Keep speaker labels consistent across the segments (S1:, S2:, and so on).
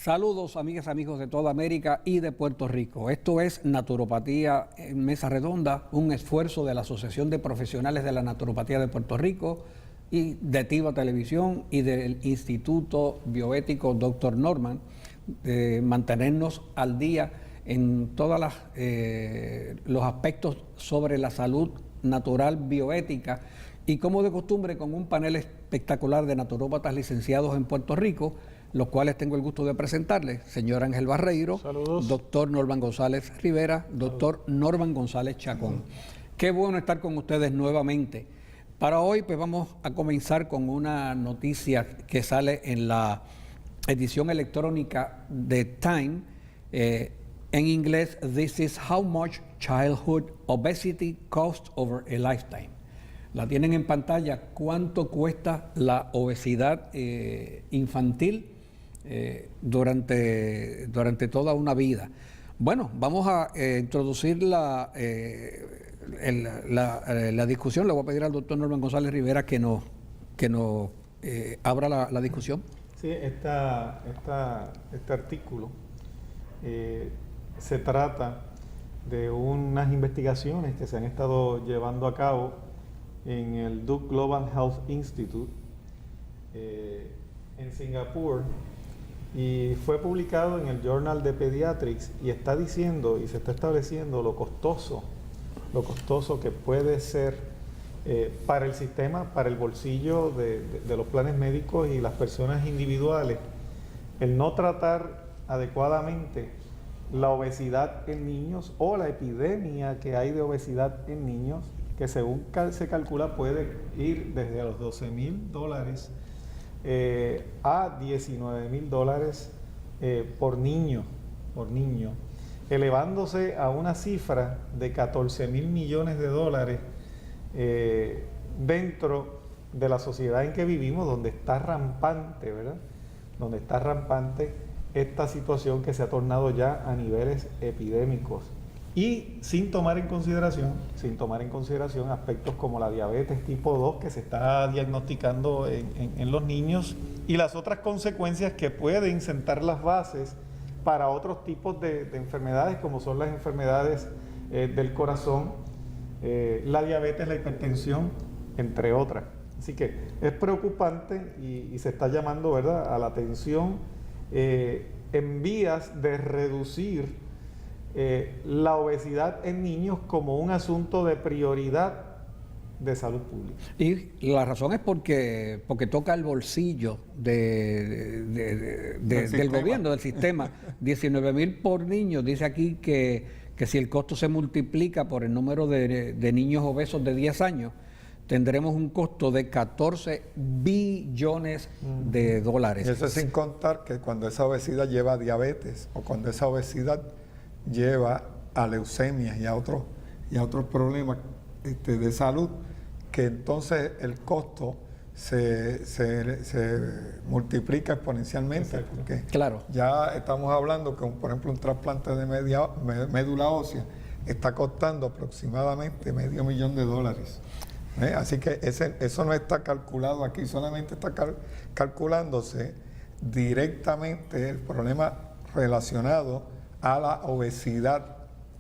S1: Saludos, amigas, amigos de toda América y de Puerto Rico. Esto es Naturopatía en Mesa Redonda, un esfuerzo de la Asociación de Profesionales de la Naturopatía de Puerto Rico y de TIVA Televisión y del Instituto Bioético Dr. Norman, de mantenernos al día en todos los aspectos sobre la salud natural bioética y como de costumbre con un panel espectacular de naturópatas licenciados en Puerto Rico, los cuales tengo el gusto de presentarles: señor Ángel Barreiro,
S2: saludos.
S1: Doctor Norman González Rivera, doctor Norman González Chacón. Qué bueno estar con ustedes nuevamente. Para hoy pues vamos a comenzar con una noticia que sale en la edición electrónica de Time, en inglés: This is how much childhood obesity costs over a lifetime. La tienen en pantalla. ¿Cuánto cuesta la obesidad infantil durante toda una vida? Bueno, vamos a introducir la discusión. Le voy a pedir al doctor Norman González Rivera que nos abra la discusión.
S2: Sí, este artículo se trata de unas investigaciones que se han estado llevando a cabo en el Duke Global Health Institute en Singapur, y fue publicado en el Journal de Pediatrics, y está diciendo y se está estableciendo lo costoso que puede ser para el sistema, para el bolsillo de los planes médicos y las personas individuales, el no tratar adecuadamente la obesidad en niños o la epidemia que hay de obesidad en niños, que según se calcula puede ir desde los $12,000 a $19,000 por niño, elevándose a una cifra de $14,000 millones dentro de la sociedad en que vivimos, donde está rampante, ¿verdad? Donde está rampante esta situación que se ha tornado ya a niveles epidémicos. Y sin tomar en consideración aspectos como la diabetes tipo 2 que se está diagnosticando en los niños, y las otras consecuencias que pueden sentar las bases para otros tipos de enfermedades, como son las enfermedades del corazón, la diabetes, la hipertensión, entre otras. Así que es preocupante y se está llamando, ¿verdad?, a la atención en vías de reducir la obesidad en niños como un asunto de prioridad de salud pública.
S1: Y la razón es porque toca el bolsillo del gobierno, del sistema. 19,000 por niño. Dice aquí que si el costo se multiplica por el número de niños obesos de 10 años, tendremos un costo de $14 billones.
S3: Y eso sin contar que cuando esa obesidad lleva a diabetes, o cuando esa obesidad lleva a leucemias y a otros problemas de salud, que entonces el costo se multiplica exponencialmente. Exacto. Porque
S1: claro,
S3: ya estamos hablando que, por ejemplo, un trasplante de médula ósea está costando aproximadamente $500,000. Así que eso no está calculado aquí, solamente está calculándose directamente el problema relacionado a la obesidad.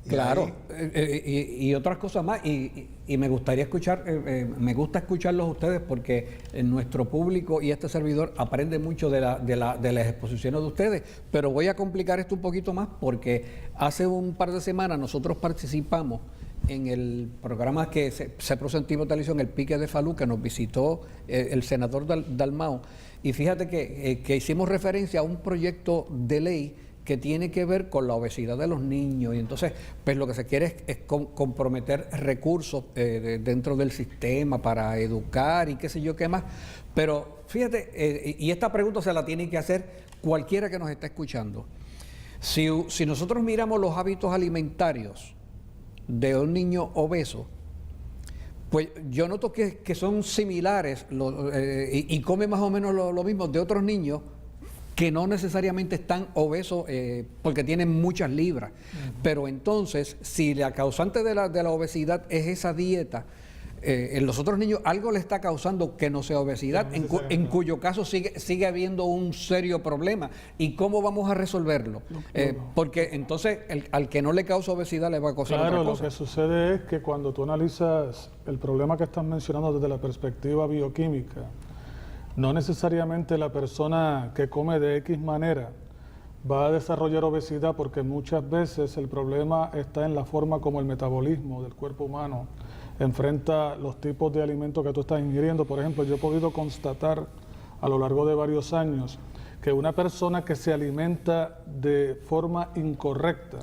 S1: Claro, y otras cosas más, y me gustaría escuchar, me gusta escucharlos a ustedes, porque nuestro público y este servidor aprende mucho de las exposiciones de ustedes, pero voy a complicar esto un poquito más, porque hace un par de semanas nosotros participamos en el programa que se produce en TIVA Televisión, el Pique de Falú, que nos visitó el senador Dalmau, y fíjate que hicimos referencia a un proyecto de ley que tiene que ver con la obesidad de los niños, y entonces pues lo que se quiere es comprometer recursos dentro del sistema para educar y qué sé yo qué más. Pero fíjate, y esta pregunta se la tiene que hacer cualquiera que nos está escuchando. Si nosotros miramos los hábitos alimentarios de un niño obeso, pues yo noto que son similares y come más o menos lo mismo de otros niños que no necesariamente están obesos porque tienen muchas libras. Pero entonces, si la causante de la obesidad es esa dieta, en los otros niños algo le está causando que no sea obesidad, en cuyo caso sigue habiendo un serio problema. ¿Y cómo vamos a resolverlo? Porque entonces al que no le causa obesidad le va a causar otra cosa.
S4: Lo que sucede es que cuando tú analizas el problema que estás mencionando desde la perspectiva bioquímica, no necesariamente la persona que come de X manera va a desarrollar obesidad, porque muchas veces el problema está en la forma como el metabolismo del cuerpo humano enfrenta los tipos de alimentos que tú estás ingiriendo. Por ejemplo, yo he podido constatar a lo largo de varios años que una persona que se alimenta de forma incorrecta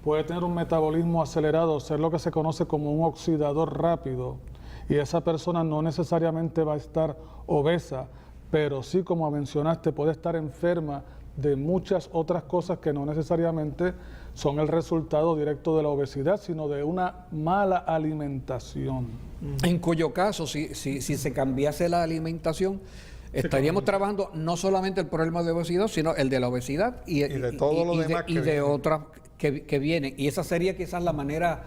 S4: puede tener un metabolismo acelerado, ser lo que se conoce como un oxidador rápido, y esa persona no necesariamente va a estar obesa, pero sí, como mencionaste, puede estar enferma de muchas otras cosas que no necesariamente son el resultado directo de la obesidad, sino de una mala alimentación.
S1: En cuyo caso, si se cambiase la alimentación, estaríamos trabajando no solamente el problema de obesidad, sino el de la obesidad y
S3: de todo lo demás
S1: y de otras que vienen. Y esa sería quizás la manera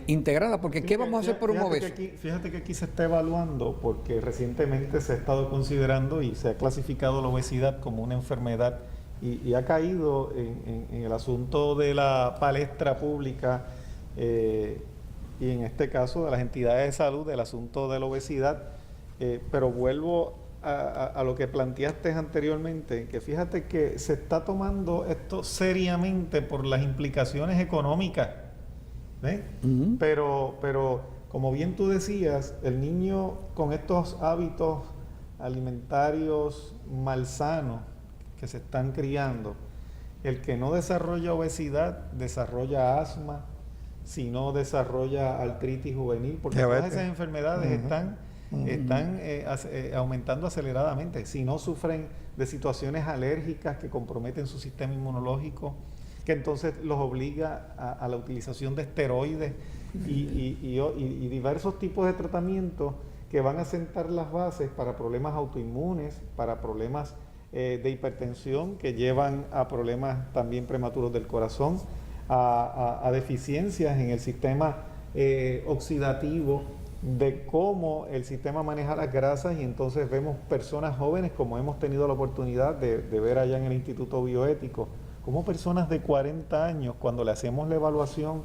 S1: integrada, porque ¿qué vamos a hacer por un obeso?
S2: Fíjate que aquí se está evaluando, porque recientemente se ha estado considerando y se ha clasificado la obesidad como una enfermedad y ha caído en el asunto de la palestra pública y en este caso de las entidades de salud, del asunto de la obesidad. Pero vuelvo a lo que planteaste anteriormente, que fíjate que se está tomando esto seriamente por las implicaciones económicas, ¿ves? Pero como bien tú decías, el niño con estos hábitos alimentarios malsanos que se están criando, el que no desarrolla obesidad desarrolla asma, si no desarrolla artritis juvenil, porque todas esas enfermedades están aumentando aceleradamente. Si no sufren de situaciones alérgicas que comprometen su sistema inmunológico, que entonces los obliga a la utilización de esteroides y diversos tipos de tratamientos que van a sentar las bases para problemas autoinmunes, para problemas de hipertensión que llevan a problemas también prematuros del corazón, a deficiencias en el sistema oxidativo, de cómo el sistema maneja las grasas, y entonces vemos personas jóvenes, como hemos tenido la oportunidad de ver allá en el Instituto Bioético, como personas de 40 años, cuando le hacemos la evaluación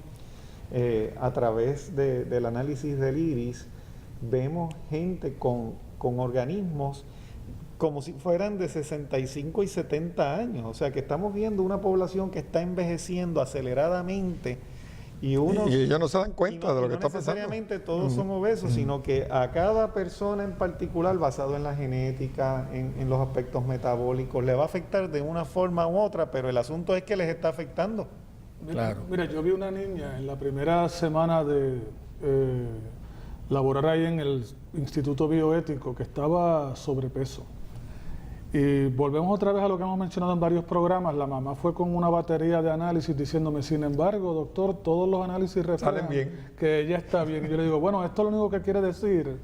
S2: a través del análisis del iris, vemos gente con organismos como si fueran de 65 y 70 años. O sea que estamos viendo una población que está envejeciendo aceleradamente y
S3: ellos no se dan cuenta de lo que está pasando.
S2: No necesariamente todos son obesos, sino que a cada persona en particular, basado en la genética, en los aspectos metabólicos, le va a afectar de una forma u otra, pero el asunto es que les está afectando.
S4: Mira, yo vi una niña en la primera semana de laborar ahí en el Instituto Bioético que estaba sobrepeso. Y volvemos otra vez a lo que hemos mencionado en varios programas. La mamá fue con una batería de análisis diciéndome, sin embargo, doctor, todos los análisis reflejan que ella está bien. Y yo le digo, bueno, esto lo único que quiere decir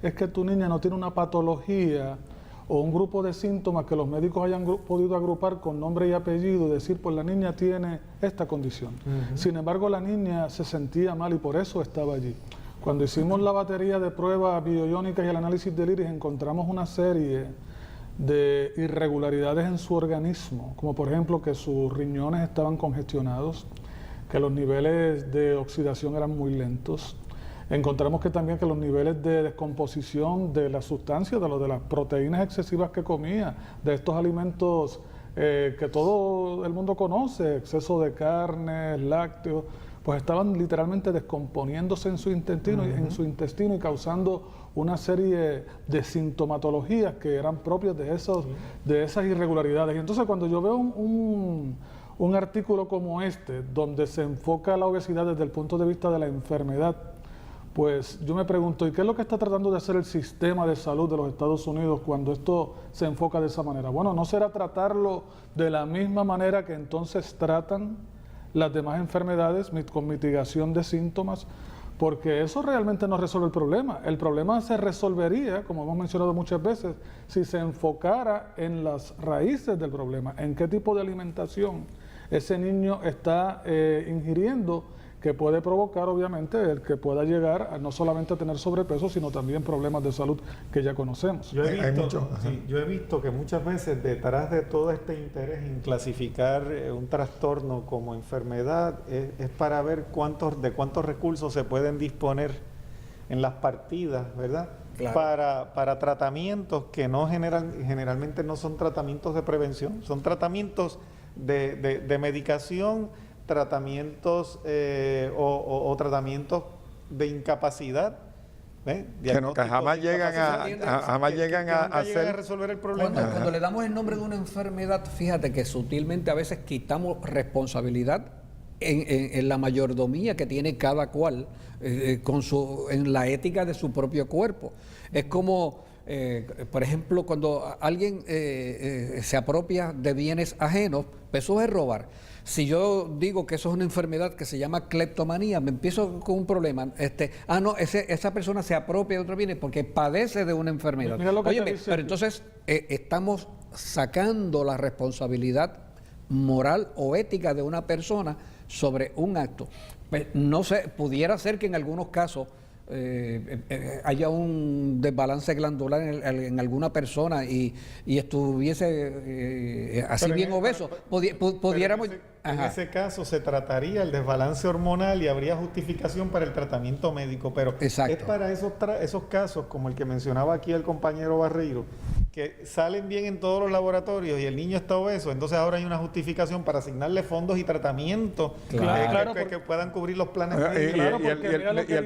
S4: es que tu niña no tiene una patología o un grupo de síntomas que los médicos hayan podido agrupar con nombre y apellido y decir, pues la niña tiene esta condición. Sin embargo, la niña se sentía mal y por eso estaba allí. Cuando hicimos la batería de pruebas bioiónicas y el análisis del iris, encontramos una serie de irregularidades en su organismo, como por ejemplo que sus riñones estaban congestionados, que los niveles de oxidación eran muy lentos. Encontramos que también que los niveles de descomposición de las sustancias, de las proteínas excesivas que comía, de estos alimentos que todo el mundo conoce, exceso de carne, lácteos, pues estaban literalmente descomponiéndose en su intestino y causando una serie de sintomatologías que eran propias de esas irregularidades. Y entonces cuando yo veo un artículo como este, donde se enfoca la obesidad desde el punto de vista de la enfermedad, pues yo me pregunto, ¿y qué es lo que está tratando de hacer el sistema de salud de los Estados Unidos cuando esto se enfoca de esa manera? Bueno, ¿no será tratarlo de la misma manera que entonces tratan las demás enfermedades, con mitigación de síntomas? Porque eso realmente no resuelve el problema. El problema se resolvería, como hemos mencionado muchas veces, si se enfocara en las raíces del problema, en qué tipo de alimentación ese niño está ingiriendo, que puede provocar obviamente el que pueda llegar a no solamente a tener sobrepeso, sino también problemas de salud que ya conocemos.
S2: Yo he
S3: Hay
S2: visto,
S3: mucho, ajá.
S2: sí, yo he visto que muchas veces detrás de todo este interés en clasificar un trastorno como enfermedad es para ver de cuántos recursos se pueden disponer en las partidas, ¿verdad?
S1: Claro.
S2: Para tratamientos que generalmente no son tratamientos de prevención, son tratamientos de medicación, tratamientos o tratamientos de incapacidad.
S3: Que jamás llegan a ser
S2: resolver el problema.
S1: Cuando le damos el nombre de una enfermedad, fíjate que sutilmente a veces quitamos responsabilidad en la mayordomía que tiene cada cual en la ética de su propio cuerpo. Es como, por ejemplo, cuando alguien se apropia de bienes ajenos, pues eso es robar. Si yo digo que eso es una enfermedad que se llama cleptomanía, me empiezo con un problema. Esa persona se apropia de otros bienes porque padece de una enfermedad.
S4: Mira lo que te
S1: Óyeme,
S4: dice
S1: pero
S4: aquí.
S1: entonces estamos sacando la responsabilidad moral o ética de una persona sobre un acto. Pues, no sé, pudiera ser que en algunos casos haya un desbalance glandular en alguna persona y estuviese así
S2: Pero
S1: bien obeso. Pudiéramos...
S2: En
S1: Ajá.
S2: ese caso se trataría el desbalance hormonal y habría justificación para el tratamiento médico, pero
S1: Exacto.
S2: es para esos casos, como el que mencionaba aquí el compañero Barreiro, que salen bien en todos los laboratorios y el niño está obeso, entonces ahora hay una justificación para asignarle fondos y tratamientos
S1: Claro.
S2: que puedan cubrir los planes
S3: Y,
S2: médicos.
S4: Claro, porque mira lo que
S3: el
S4: dice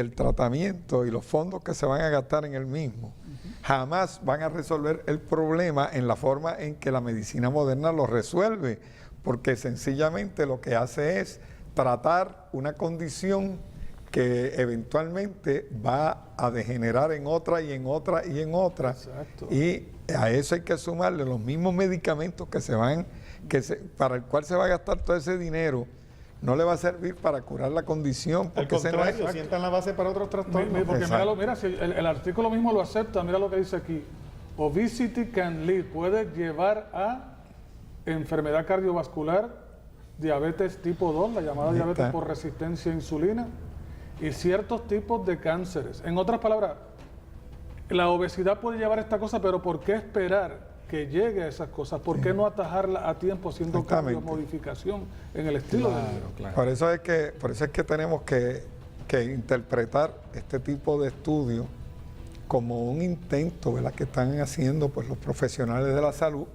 S4: el
S3: tratamiento y los fondos que se van a gastar en el mismo jamás van a resolver el problema en la forma en que la medicina moderna lo resuelve, porque sencillamente lo que hace es tratar una condición que eventualmente va a degenerar en otra y en otra y en otra.
S4: Exacto.
S3: Y a eso hay que sumarle los mismos medicamentos para el cual se va a gastar todo ese dinero. No le va a servir para curar la condición.
S2: Al
S3: Porque ese no es-
S2: contrario, sientan la base para otros trastornos.
S4: Porque
S3: Exacto.
S4: mira, si el artículo mismo lo acepta, mira lo que dice aquí. Obesity can lead, puede llevar a enfermedad cardiovascular, diabetes tipo 2, la llamada
S3: Ahí
S4: diabetes
S3: está.
S4: por resistencia a insulina, y ciertos tipos de cánceres. En otras palabras, la obesidad puede llevar a esta cosa, pero ¿por qué esperar que llegue a esas cosas? ¿Por qué no atajarla a tiempo haciendo cambios,
S3: Exactamente.
S4: modificación en el estilo de vida?
S1: Claro.
S3: Por eso es que tenemos que interpretar este tipo de estudios como un intento, ¿verdad?, que están haciendo pues los profesionales de la salud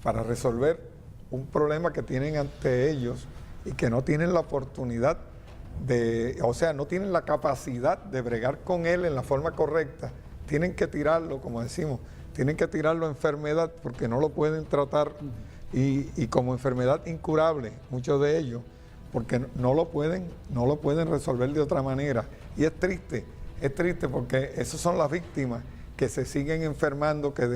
S3: para resolver un problema que tienen ante ellos y que no tienen la oportunidad no tienen la capacidad de bregar con él en la forma correcta. Tienen que tirarlo, como decimos, tienen que tirarlo a enfermedad porque no lo pueden tratar y como enfermedad incurable, muchos de ellos, porque no lo pueden resolver de otra manera. Y es triste porque esas son las víctimas que se siguen enfermando, que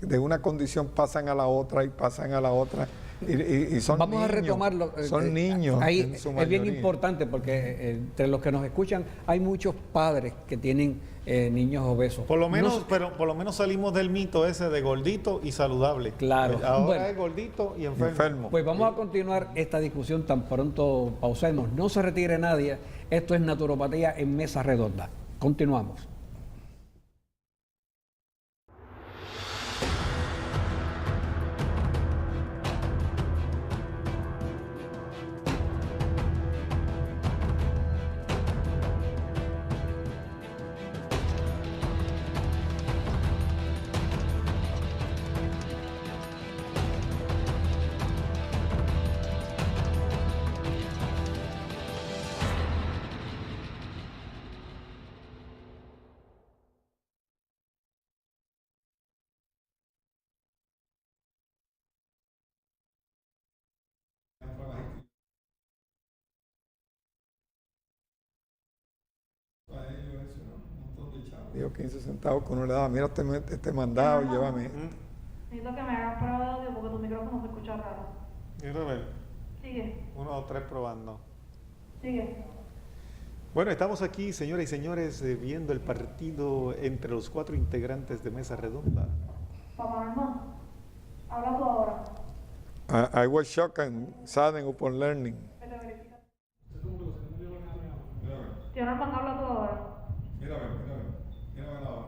S3: de una condición pasan a la otra y pasan a la otra. Y son
S1: Vamos
S3: niños,
S1: a retomarlo.
S3: son niños.
S1: Ahí
S3: en su
S1: es bien
S3: mayoría.
S1: importante porque entre los que nos escuchan hay muchos padres que tienen niños obesos.
S2: Por lo menos,
S1: No-
S2: pero por lo menos salimos del mito ese de gordito y saludable.
S1: Claro.
S2: Ahora
S1: Bueno.
S2: es gordito y enfermo.
S3: Enfermo.
S1: Pues vamos a continuar esta discusión tan pronto pausemos. No se retire nadie. Esto es Naturopatía en Mesa Redonda. Continuamos.
S3: Digo, 15 centavos que uno le daba, mira este mandado, llévame.
S5: Necesito que me hagas prueba de audio porque tu micrófono se escucha raro.
S2: Mira, a ver,
S5: Sigue,
S2: 1, 2, 3 probando.
S5: sigue.
S2: Bueno, estamos aquí, señoras y señores, viendo el partido entre los 4 integrantes de Mesa Redonda.
S5: Papá Norman, habla tú ahora.
S3: I was shocked and saddened upon learning.
S5: Vete, verifica. Norman, habla tú ahora.
S3: Mírame ahora.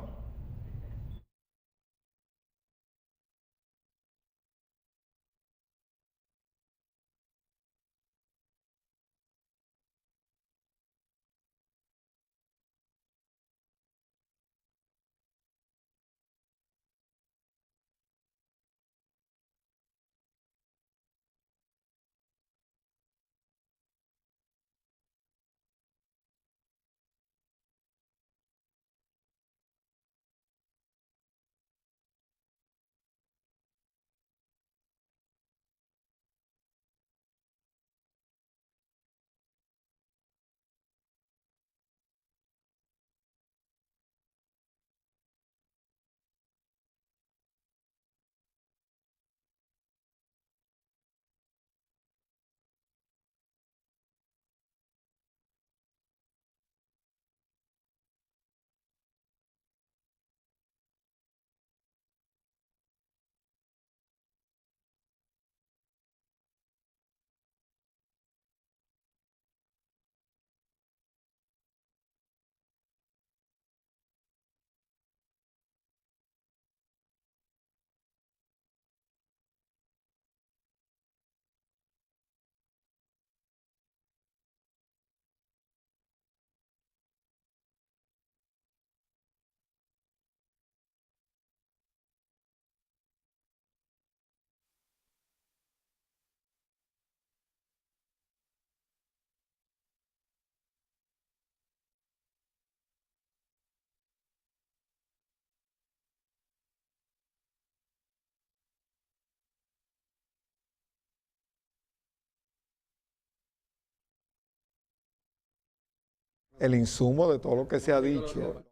S3: El insumo de todo lo que se ha dicho.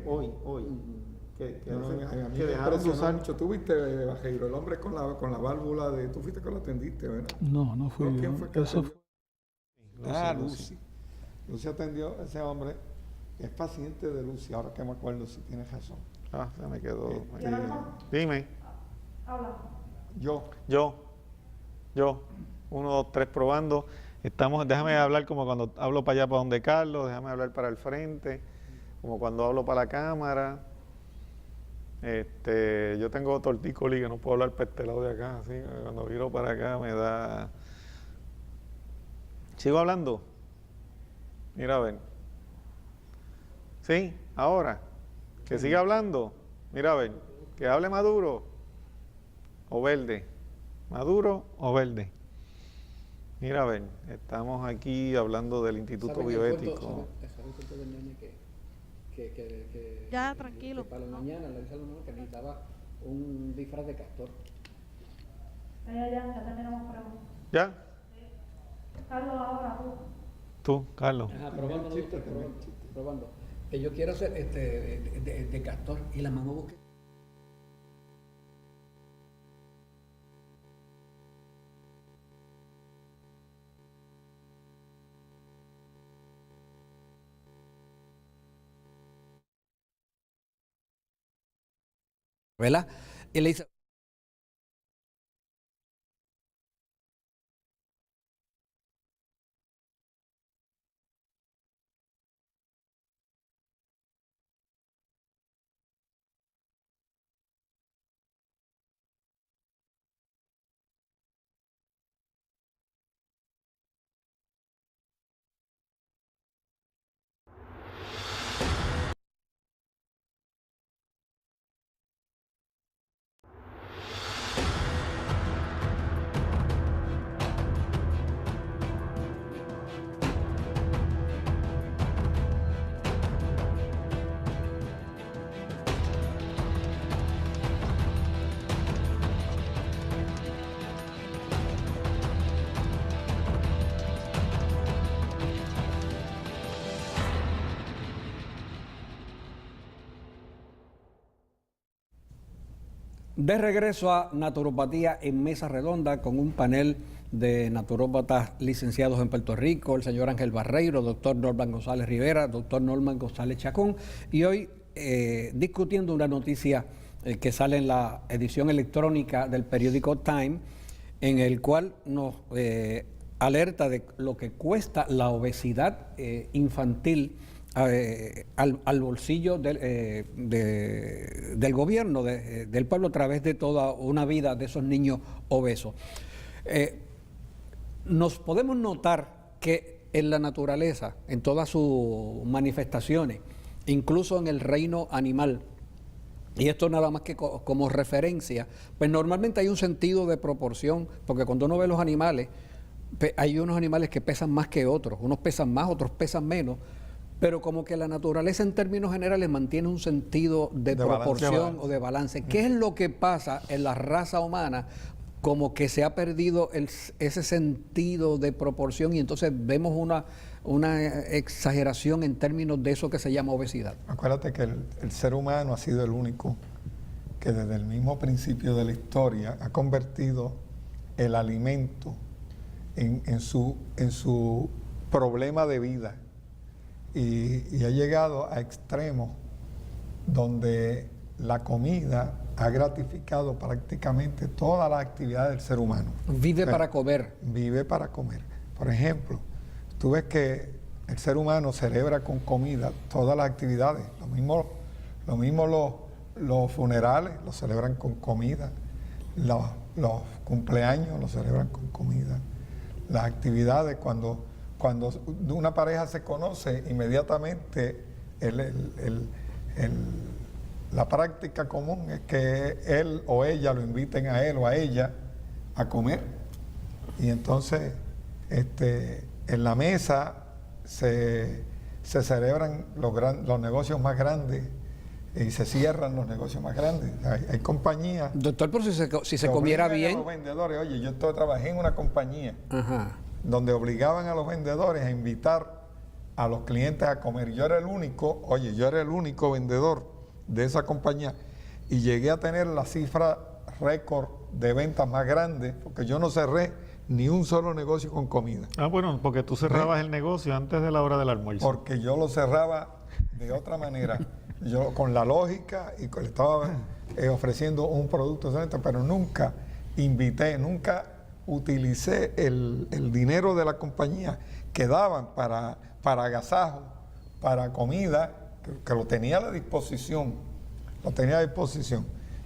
S2: Hoy, que
S3: No, a mí me
S2: dejaron de
S3: impresionó
S2: usar.
S3: mucho. Tú viste, Bajeiro, el hombre con la válvula de... Tú fuiste que lo atendiste, ¿verdad?
S4: No fui
S3: ¿No?
S4: yo.
S3: ¿Quién fue que
S4: Eso
S3: atendió? Lucy. Lucy atendió a ese hombre, que es paciente de Lucy, ahora que me acuerdo si tienes razón.
S2: Se me quedó.
S3: Este,
S2: Dime,
S5: Habla.
S2: yo, 1, 2, 3 probando. Déjame hablar como cuando hablo para allá, para donde Carlos, déjame hablar para el frente, como cuando hablo para la cámara. Yo tengo tortícolis que no puedo hablar para este lado de acá, así, cuando viro para acá me da... ¿Sigo hablando? Mira a ver. ¿Sí? Ahora. Que siga hablando. Mira a ver. Que hable Maduro o verde. Maduro o verde. Mira a ver. Estamos aquí hablando del Instituto Bioético.
S6: Ya, tranquilo.
S1: Para la mañana le dice a uno que necesitaba un disfraz de castor.
S5: Ya terminamos por ahí.
S2: ¿Ya?
S5: Carlos, ahora tú.
S2: Tú, Carlos.
S1: Ajá, probando, probando. Que yo quiero hacer de castor y la mamá busque. ¿Verdad? Y le dice... De regreso a Naturopatía en Mesa Redonda con un panel de naturópatas licenciados en Puerto Rico, el señor Ángel Barreiro, doctor Norman González Rivera, doctor Norman González Chacón, y hoy discutiendo una noticia que sale en la edición electrónica del periódico Time, en el cual nos alerta de lo que cuesta la obesidad infantil al bolsillo del gobierno, del pueblo, a través de toda una vida de esos niños obesos. Nos podemos notar que en la naturaleza, en todas sus manifestaciones, incluso en el reino animal, y esto nada más que como referencia, pues normalmente hay un sentido de proporción, porque cuando uno ve los animales, hay unos animales que pesan más que otros, unos pesan más, otros pesan menos, pero como que la naturaleza en términos generales mantiene un sentido de proporción o de balance. ¿Qué es lo que pasa en la raza humana? Como que se ha perdido ese sentido de proporción y entonces vemos una exageración en términos de eso que se llama obesidad.
S3: Acuérdate que el ser humano ha sido el único que desde el mismo principio de la historia ha convertido el alimento en su problema de vida y ha llegado a extremos donde la comida ha gratificado prácticamente todas las actividades del ser humano.
S1: Vive para comer.
S3: Vive para comer. Por ejemplo, tú ves que el ser humano celebra con comida todas las actividades. Lo mismo los funerales los celebran con comida. Los cumpleaños los celebran con comida. Las actividades, cuando una pareja se conoce, inmediatamente la práctica común es que él o ella lo inviten a él o a ella a comer. Y entonces en la mesa se celebran los negocios más grandes y se cierran los negocios más grandes. Hay compañías...
S1: Doctor, pero si se comiera bien...
S3: A los vendedores, oye, yo trabajé en una compañía donde obligaban a los vendedores a invitar a los clientes a comer. Yo era el único vendedor de esa compañía y llegué a tener la cifra récord de ventas más grande porque yo no cerré ni un solo negocio con comida.
S2: Ah, bueno, porque tú cerrabas el negocio antes de la hora del almuerzo.
S3: Porque yo lo cerraba de otra manera, yo con la lógica y le estaba ofreciendo un producto excelente, pero nunca nunca utilicé el dinero de la compañía que daban para agasajo, para comida, que lo tenía a la disposición,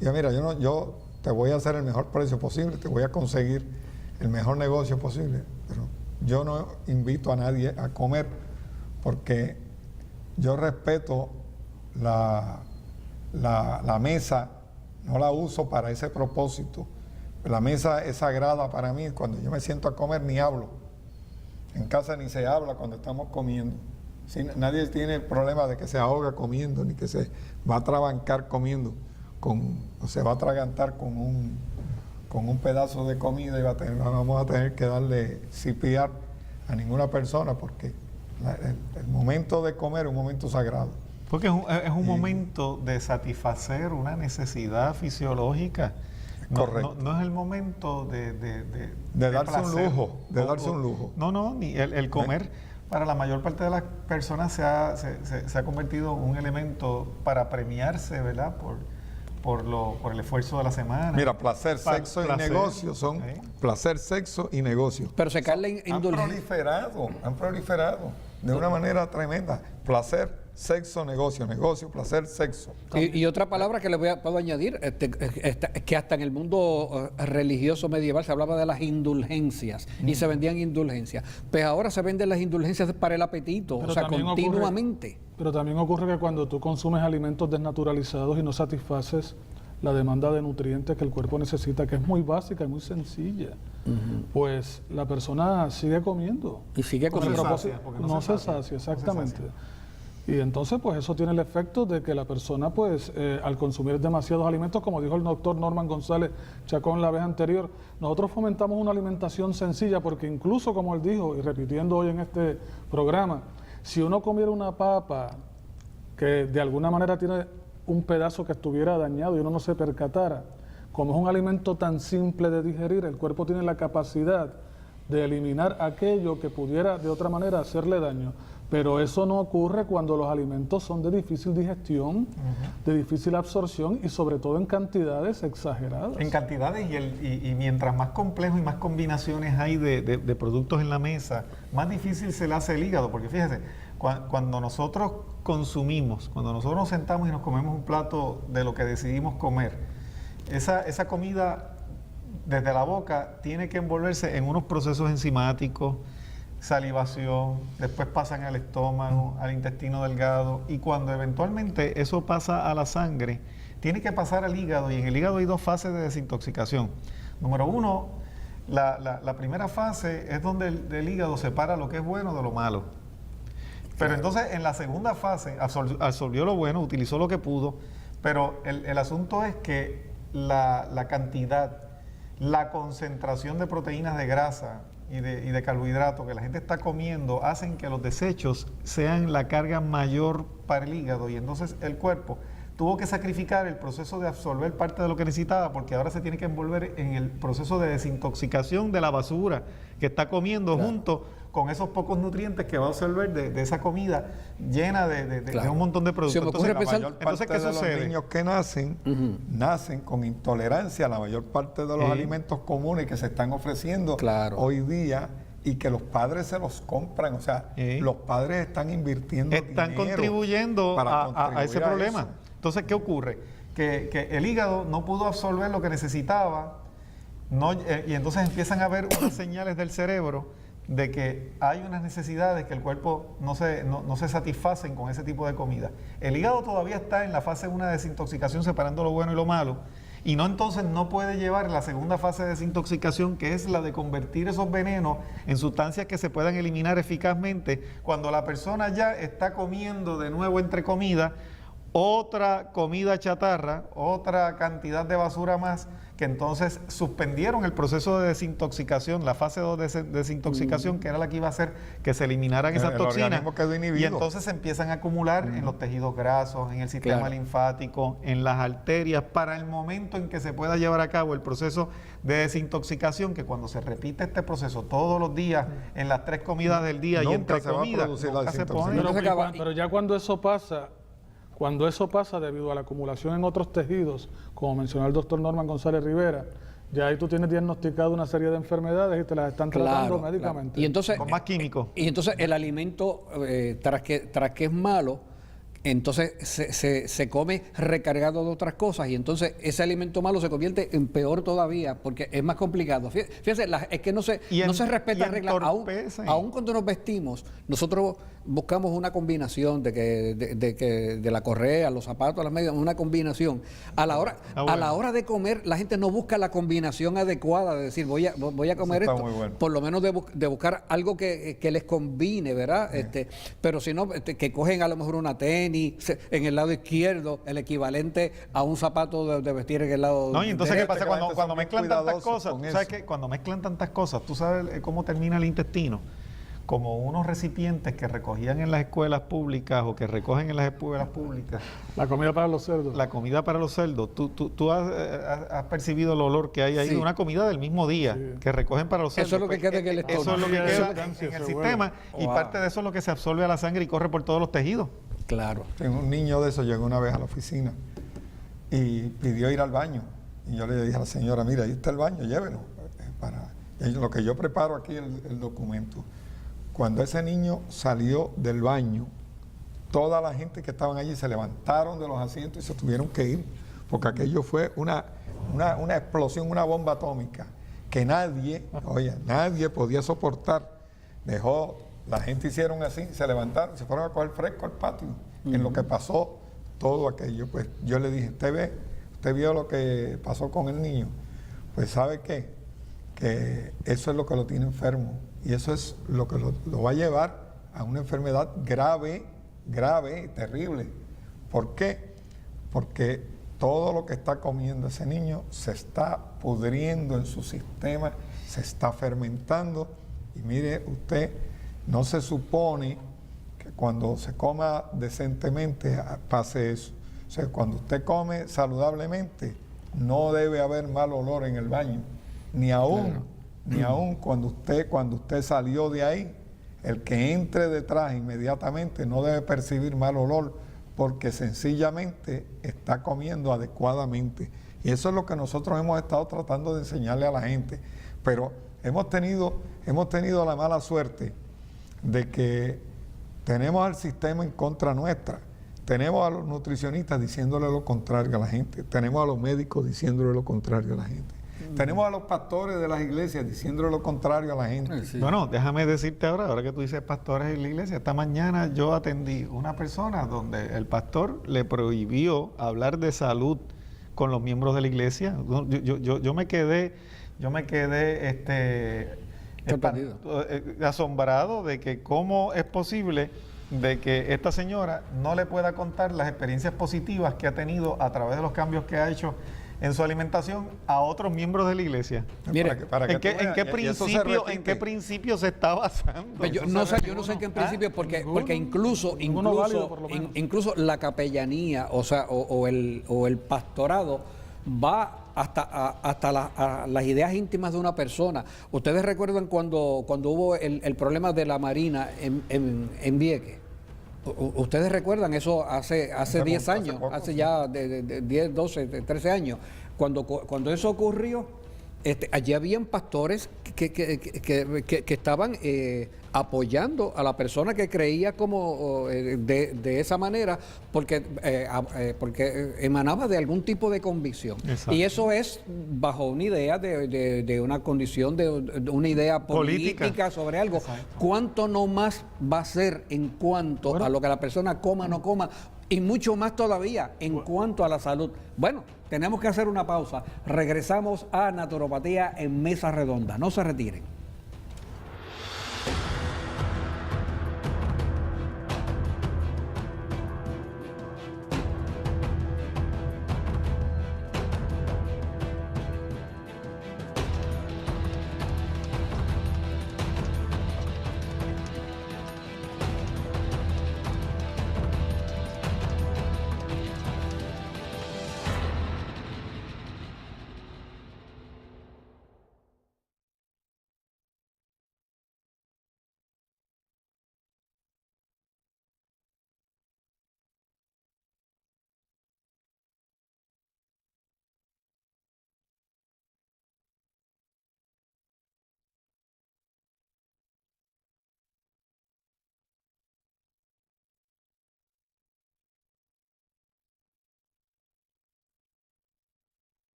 S3: Y yo, mira, yo te voy a hacer el mejor precio posible, te voy a conseguir el mejor negocio posible, pero yo no invito a nadie a comer porque yo respeto la mesa, no la uso para ese propósito. La mesa es sagrada para mí, cuando yo me siento a comer ni hablo. En casa ni se habla cuando estamos comiendo. Nadie tiene el problema de que se ahoga comiendo, ni que se va a atrabancar comiendo, o se va a atragantar con un pedazo de comida y vamos a tener que darle CPR a ninguna persona porque el momento de comer es un momento sagrado.
S2: Porque es un momento de satisfacer una necesidad fisiológica.
S3: Correcto.
S2: No es el momento de
S3: darse
S2: placer,
S3: darse un lujo.
S2: No, ni el comer para la mayor parte de las personas se ha convertido en un elemento para premiarse, ¿verdad? Por el esfuerzo de la semana.
S3: Mira, placer, sexo y negocio son placer, sexo y negocio.
S1: Pero se cae la
S3: indulgencia. Han proliferado de una manera tremenda. Placer, sexo, negocio, placer, sexo.
S1: Y otra palabra que le puedo añadir, que hasta en el mundo religioso medieval se hablaba de las indulgencias y se vendían indulgencias. Pues ahora se venden las indulgencias para el apetito,
S4: pero
S1: o sea, continuamente.
S4: Pero también ocurre que cuando tú consumes alimentos desnaturalizados y no satisfaces la demanda de nutrientes que el cuerpo necesita, que es muy básica y muy sencilla, pues la persona sigue comiendo.
S1: Y sigue comiendo.
S4: No se sacia, exactamente. Y entonces, pues eso tiene el efecto de que la persona, pues, al consumir demasiados alimentos, como dijo el doctor Norman González Chacón la vez anterior, nosotros fomentamos una alimentación sencilla porque incluso, como él dijo, y repitiendo hoy en este programa, si uno comiera una papa que de alguna manera tiene un pedazo que estuviera dañado y uno no se percatara, como es un alimento tan simple de digerir, el cuerpo tiene la capacidad de eliminar aquello que pudiera de otra manera hacerle daño. Pero eso no ocurre cuando los alimentos son de difícil digestión, de difícil absorción y sobre todo en cantidades exageradas.
S2: En cantidades y mientras más complejo y más combinaciones hay de productos en la mesa, más difícil se le hace el hígado, porque fíjese, cuando nosotros consumimos, cuando nosotros nos sentamos y nos comemos un plato de lo que decidimos comer, esa comida desde la boca tiene que envolverse en unos procesos enzimáticos, salivación, después pasan al estómago, al intestino delgado, y cuando eventualmente eso pasa a la sangre, tiene que pasar al hígado, y en el hígado hay dos fases de desintoxicación. Número uno, la primera fase es donde el hígado separa lo que es bueno de lo malo. Pero entonces en la segunda fase absorbió lo bueno, utilizó lo que pudo, pero el asunto es que la cantidad, la concentración de proteínas de grasa y de carbohidratos que la gente está comiendo hacen que los desechos sean la carga mayor para el hígado, y entonces el cuerpo tuvo que sacrificar el proceso de absorber parte de lo que necesitaba, porque ahora se tiene que envolver en el proceso de desintoxicación de la basura que está comiendo, junto con esos pocos nutrientes que va a absorber de esa comida llena de un montón de productos.
S1: Se me ocurre
S3: Entonces, ¿qué sucede? Los niños que nacen, nacen con intolerancia a la mayor parte de los alimentos comunes que se están ofreciendo hoy día, y que los padres se los compran. O sea, los padres están invirtiendo
S2: están
S3: dinero
S2: contribuyendo a ese problema.
S3: Eso.
S2: Entonces, ¿qué ocurre? Que el hígado no pudo absorber lo que necesitaba, y entonces empiezan a haber unas señales del cerebro de que hay unas necesidades que el cuerpo no se satisfacen con ese tipo de comida. El hígado todavía está en la fase 1 de desintoxicación, separando lo bueno y lo malo, y entonces no puede llevar la segunda fase de desintoxicación, que es la de convertir esos venenos en sustancias que se puedan eliminar eficazmente cuando la persona ya está comiendo de nuevo, entre comidas, otra comida chatarra, otra cantidad de basura más, que entonces suspendieron el proceso de desintoxicación, la fase 2 de desintoxicación, que era la que iba a hacer que se eliminaran esas toxinas, y entonces se empiezan a acumular en los tejidos grasos, en el sistema linfático, en las arterias, para el momento en que se pueda llevar a cabo el proceso de desintoxicación, que cuando se repite este proceso todos los días, en las 3 comidas del día y entre comidas, nunca se pone.
S4: Pero ya cuando eso pasa debido a la acumulación en otros tejidos, como mencionó el doctor Norman González Rivera, ya ahí tú tienes diagnosticado una serie de enfermedades y te las están tratando médicamente.
S1: Y entonces,
S2: con más químicos.
S1: Y entonces el alimento, tras que es malo, entonces se come recargado de otras cosas, y entonces ese alimento malo se convierte en peor todavía, porque es más complicado. Fíjense, es que no se respeta reglas. Aún cuando nos vestimos, nosotros buscamos una combinación de la correa, los zapatos, las medias, una combinación. A la hora de comer, la gente no busca la combinación adecuada, de decir, voy a comer esto, por lo menos de buscar algo que les combine, ¿verdad? Pero si no, que cogen a lo mejor una tenis en el lado izquierdo, el equivalente a un zapato de vestir en el lado
S2: no, y entonces
S1: derecho.
S2: ¿qué pasa? Cuando mezclan tantas cosas, ¿tú sabes qué? Cuando mezclan tantas cosas, ¿tú sabes cómo termina el intestino? Como unos recipientes que recogían en las escuelas públicas, o que recogen en las escuelas públicas.
S4: La comida para los cerdos.
S2: La comida para los cerdos. ¿Tú has percibido el olor que hay ahí de una comida del mismo día que recogen para los cerdos?
S1: Eso es lo que queda en el estómago.
S2: Eso es lo que queda en el sistema, y parte de eso es lo que se absorbe a la sangre y corre por todos los tejidos.
S1: Claro.
S3: Un niño de esos llegó una vez a la oficina y pidió ir al baño. Y yo le dije a la señora, mira, ahí está el baño, llévelo. Lo que yo preparo aquí el documento. Cuando ese niño salió del baño, toda la gente que estaban allí se levantaron de los asientos y se tuvieron que ir, porque aquello fue una explosión, una bomba atómica que nadie podía soportar. La gente hicieron así, se levantaron, se fueron a coger fresco al patio. En lo que pasó todo aquello, pues yo le dije, ¿usted vio lo que pasó con el niño? Pues ¿sabe qué? Que eso es lo que lo tiene enfermo, y eso es lo que lo va a llevar a una enfermedad grave, terrible. ¿Por qué? Porque todo lo que está comiendo ese niño se está pudriendo en su sistema, se está fermentando, y mire usted, no se supone que cuando se coma decentemente pase eso. O sea, cuando usted come saludablemente, no debe haber mal olor en el baño, ni aún cuando usted salió de ahí, el que entre detrás inmediatamente no debe percibir mal olor porque sencillamente está comiendo adecuadamente. Y eso es lo que nosotros hemos estado tratando de enseñarle a la gente. Pero hemos tenido la mala suerte de que tenemos al sistema en contra nuestra. Tenemos a los nutricionistas diciéndole lo contrario a la gente. Tenemos a los médicos diciéndole lo contrario a la gente. Tenemos a los pastores de las iglesias diciéndole lo contrario a la gente.
S1: Sí.
S2: Bueno, déjame decirte ahora que tú dices pastores en la iglesia, esta mañana yo atendí una persona donde el pastor le prohibió hablar de salud con los miembros de la iglesia. Yo me quedé
S1: Sorprendido.
S2: asombrado de que cómo es posible de que esta señora no le pueda contar las experiencias positivas que ha tenido a través de los cambios que ha hecho en su alimentación a otros miembros de la iglesia.
S1: Mire,
S2: ¿En qué principio se está basando?
S1: Pues yo no sé en qué principio, porque incluso la capellanía, o sea, o el pastorado va hasta las ideas íntimas de una persona. Ustedes recuerdan cuando hubo el problema de la Marina en Vieques. Ustedes recuerdan eso hace 10 años, hace ya de 10, 12, 13 años. Cuando eso ocurrió, allí habían pastores que estaban apoyando a la persona que creía como de esa manera, porque emanaba de algún tipo de convicción.
S2: Exacto.
S1: Y eso es bajo una idea de una condición, de una idea política sobre algo.
S2: Exacto.
S1: ¿Cuánto no más va a ser en cuanto a lo que la persona coma o no coma? Y mucho más todavía en cuanto a la salud. Bueno, tenemos que hacer una pausa. Regresamos a Naturopatía en Mesa Redonda. No se retiren.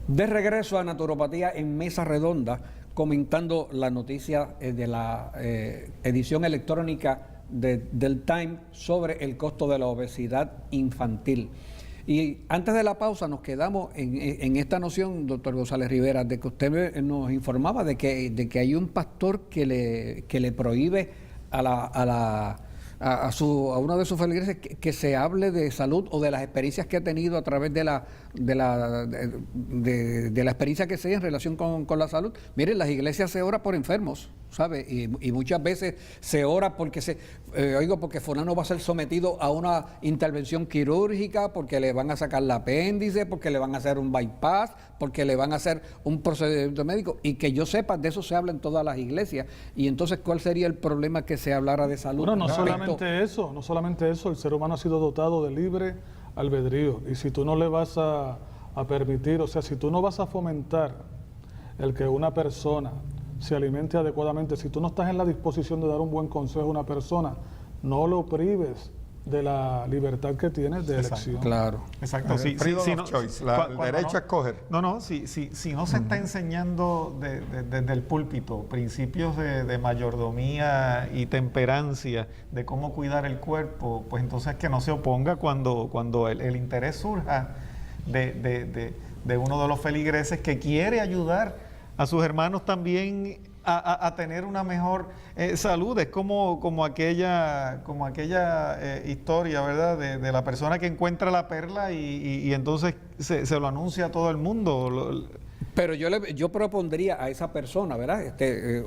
S1: De regreso a Naturopatía en Mesa Redonda, comentando la noticia de la edición electrónica del Time sobre el costo de la obesidad infantil. Y antes de la pausa nos quedamos en esta noción, doctor González Rivera, de que usted nos informaba de que hay un pastor que le prohíbe a una de sus feligreses que se hable de salud o de las experiencias que ha tenido a través de la experiencia que sea en relación con la salud. Miren, las iglesias se ora por enfermos, ¿sabe? Y muchas veces se ora porque porque fulano va a ser sometido a una intervención quirúrgica, porque le van a sacar el apéndice, porque le van a hacer un bypass, porque le van a hacer un procedimiento médico, y que yo sepa, de eso se habla en todas las iglesias. Y entonces, ¿cuál sería el problema que se hablara de salud?
S4: Bueno, no solamente eso, el ser humano ha sido dotado de libre albedrío, y si tú no le vas a permitir, o sea, si tú no vas a fomentar el que una persona se alimente adecuadamente. Si tú no estás en la disposición de dar un buen consejo a una persona, no lo prives de la libertad que tiene de elección.
S1: Claro.
S2: Exacto, sí,
S3: Freedom
S2: sí,
S3: of
S2: no,
S3: choice, el
S2: cuando
S3: derecho a escoger.
S2: No, si no se está enseñando desde el púlpito principios de mayordomía y temperancia, de cómo cuidar el cuerpo, pues entonces que no se oponga cuando el interés surja de uno de los feligreses que quiere ayudar a sus hermanos también a tener una mejor salud. Es como aquella historia, ¿verdad? De la persona que encuentra la perla y entonces se lo anuncia a todo el mundo.
S1: Pero yo propondría a esa persona, ¿verdad?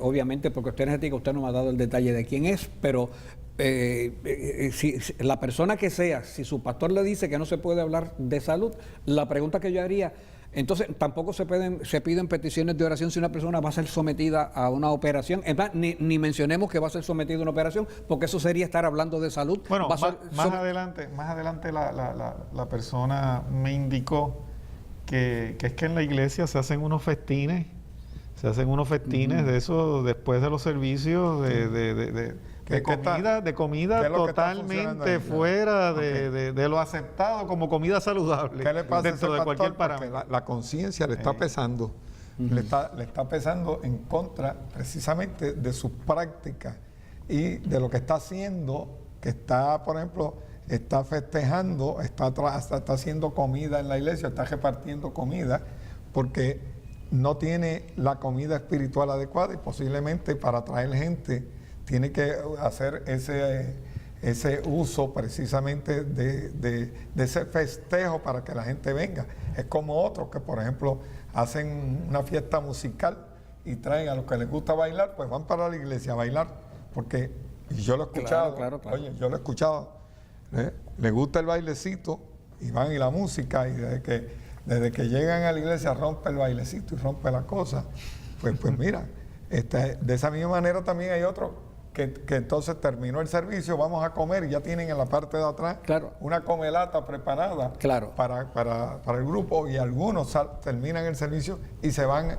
S1: Obviamente, porque usted es ético, usted no me ha dado el detalle de quién es, pero si la persona que sea, si su pastor le dice que no se puede hablar de salud, la pregunta que yo haría, entonces tampoco se piden peticiones de oración si una persona va a ser sometida a una operación. Es más, ni mencionemos que va a ser sometida a una operación, porque eso sería estar hablando de salud.
S2: Bueno, más adelante la persona me indicó que es que en la iglesia se hacen unos festines, de eso después de los servicios de comida totalmente fuera de lo aceptado como comida saludable.
S3: ¿Qué le pasa
S2: dentro
S3: a ese
S2: de cualquier
S3: pastor? Porque
S2: parámetro?
S3: la conciencia le está pesando, le está pesando en contra precisamente de sus prácticas y de lo que está haciendo, que está, por ejemplo, está festejando, está haciendo comida en la iglesia, está repartiendo comida, porque no tiene la comida espiritual adecuada y posiblemente para atraer gente tiene que hacer ese uso precisamente de ese festejo para que la gente venga. Es como otros que, por ejemplo, hacen una fiesta musical y traen a los que les gusta bailar, pues van para la iglesia a bailar, porque yo lo he escuchado,
S1: claro.
S3: Oye, yo lo he escuchado, les gusta el bailecito y van y la música, y desde que llegan a la iglesia rompe el bailecito y rompe la cosa. Pues mira, de esa misma manera también hay otros que entonces terminó el servicio, vamos a comer y ya tienen en la parte de atrás una comelata preparada para el grupo, y algunos terminan el servicio y se van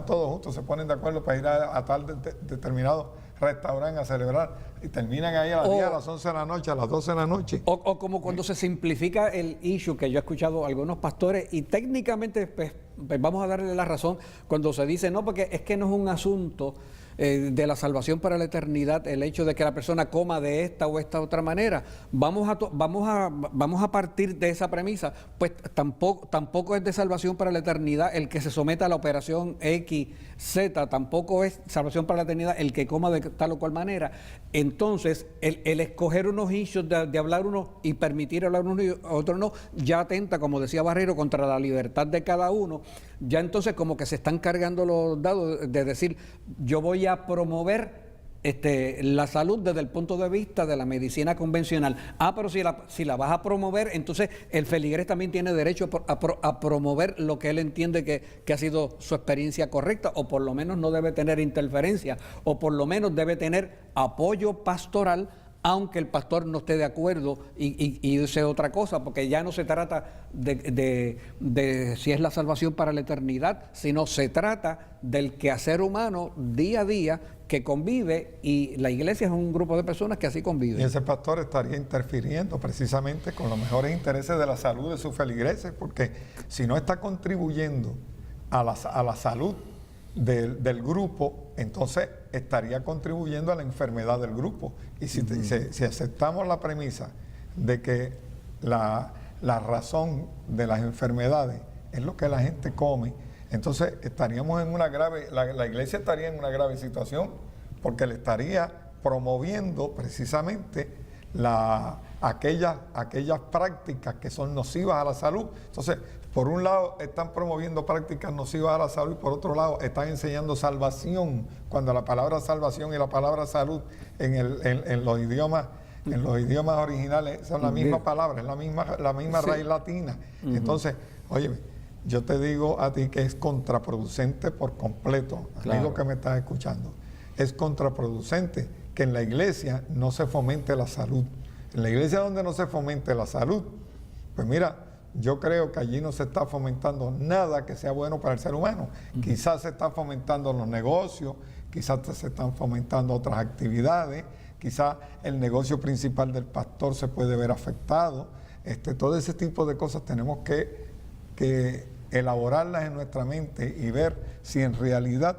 S3: todos juntos, se ponen de acuerdo para ir a tal determinado restaurante a celebrar y terminan ahí a las 10, a las 11 de la noche, a las 12 de la noche.
S1: O como cuando se simplifica el issue, que yo he escuchado a algunos pastores, y técnicamente pues vamos a darle la razón cuando se dice, no, porque es que no es un asunto de la salvación para la eternidad el hecho de que la persona coma de esta o esta otra manera. Vamos a partir de esa premisa, pues tampoco es de salvación para la eternidad el que se someta a la operación X, Z, tampoco es salvación para la eternidad el que coma de tal o cual manera. Entonces, el escoger unos issues de hablar unos y permitir hablar unos y otros no, ya atenta, como decía Barrero, contra la libertad de cada uno. Ya entonces como que se están cargando los dados de decir, yo voy a promover la salud desde el punto de vista de la medicina convencional. Pero si la vas a promover, entonces el feligrés también tiene derecho a promover lo que él entiende que ha sido su experiencia correcta, o por lo menos no debe tener interferencia, o por lo menos debe tener apoyo pastoral, aunque el pastor no esté de acuerdo y dice otra cosa, porque ya no se trata de si es la salvación para la eternidad, sino se trata del quehacer humano día a día que convive, y la iglesia es un grupo de personas que así conviven.
S3: Y ese pastor estaría interfiriendo precisamente con los mejores intereses de la salud de sus feligreses, porque si no está contribuyendo a la salud del grupo, entonces estaría contribuyendo a la enfermedad del grupo. Y si aceptamos la premisa de que la razón de las enfermedades es lo que la gente come, entonces estaríamos en una grave, la iglesia estaría en una grave situación, porque le estaría promoviendo precisamente aquellas prácticas que son nocivas a la salud. Entonces, por un lado están promoviendo prácticas nocivas a la salud, y por otro lado están enseñando salvación, cuando la palabra salvación y la palabra salud en los idiomas originales son la misma palabra, es la misma raíz latina. Entonces, oye, yo te digo a ti que es contraproducente por completo, amigo que me estás escuchando, es contraproducente que en la iglesia no se fomente la salud. En la iglesia donde no se fomente la salud, pues mira, yo creo que allí no se está fomentando nada que sea bueno para el ser humano. Quizás se están fomentando los negocios, quizás se están fomentando otras actividades, quizás el negocio principal del pastor se puede ver afectado. Todo ese tipo de cosas tenemos que elaborarlas en nuestra mente y ver si en realidad